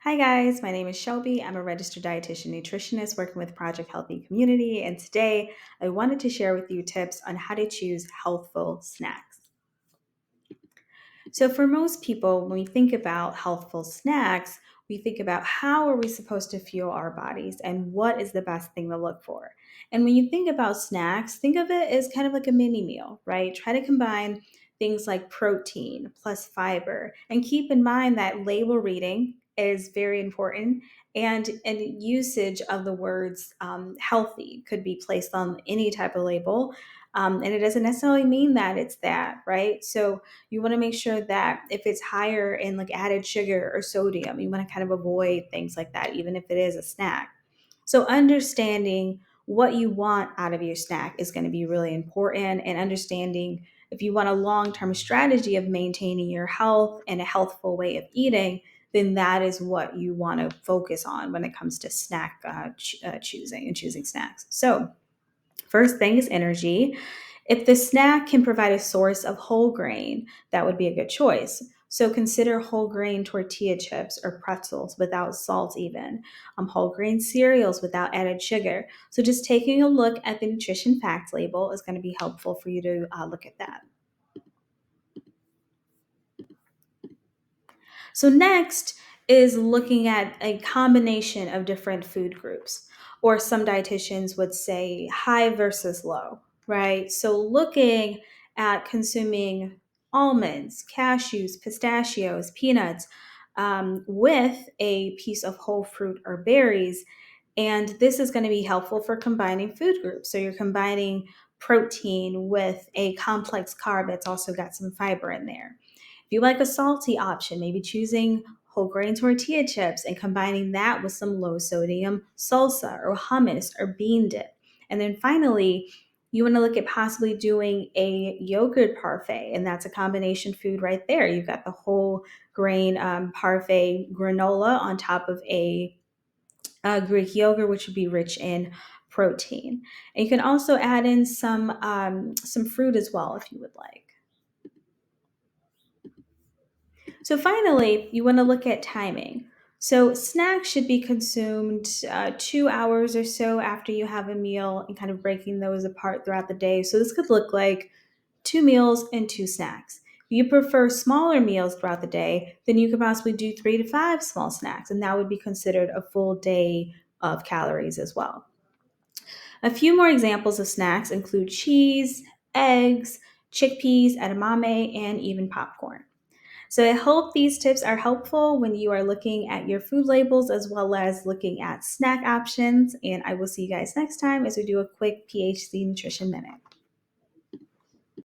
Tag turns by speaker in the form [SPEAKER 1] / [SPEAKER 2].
[SPEAKER 1] Hi guys, my name is Shelby. I'm a registered dietitian nutritionist working with Project Healthy Community, and today I wanted to share with you tips on how to choose healthful snacks. So for most people, when we think about healthful snacks, we think about how are we supposed to fuel our bodies and what is the best thing to look for. And when you think about snacks, think of it as kind of like a mini meal, right? Try to combine things like protein plus fiber and keep in mind that label reading is very important and usage of the words healthy could be placed on any type of label. And it doesn't necessarily mean that it's that, right? So you want to make sure that if it's higher in like added sugar or sodium, you want to kind of avoid things like that, even if it is a snack. So understanding what you want out of your snack is going to be really important, and understanding if you want a long-term strategy of maintaining your health and a healthful way of eating, then that is what you want to focus on when it comes to snack choosing and choosing snacks. So first thing is energy. If the snack can provide a source of whole grain, that would be a good choice. So consider whole grain tortilla chips or pretzels without salt, even whole grain cereals without added sugar. So just taking a look at the nutrition fact label is going to be helpful for you to look at that. So, next is looking at a combination of different food groups, or some dietitians would say high versus low, right? So, looking at consuming almonds, cashews, pistachios, peanuts with a piece of whole fruit or berries. And this is going to be helpful for combining food groups. So, you're combining protein with a complex carb that's also got some fiber in there. If you like a salty option, maybe choosing whole grain tortilla chips and combining that with some low sodium salsa or hummus or bean dip. And then finally, you want to look at possibly doing a yogurt parfait, and that's a combination food right there. You've got the whole grain parfait granola on top of a Greek yogurt, which would be rich in protein. And you can also add in some fruit as well if you would like. So finally, you want to look at timing. So snacks should be consumed 2 hours or so after you have a meal, and kind of breaking those apart throughout the day. So this could look like two meals and two snacks. If you prefer smaller meals throughout the day, then you could possibly do 3 to 5 small snacks, and that would be considered a full day of calories as well. A few more examples of snacks include cheese, eggs, chickpeas, edamame, and even popcorn. So I hope these tips are helpful when you are looking at your food labels as well as looking at snack options. And I will see you guys next time as we do a quick PHC Nutrition Minute.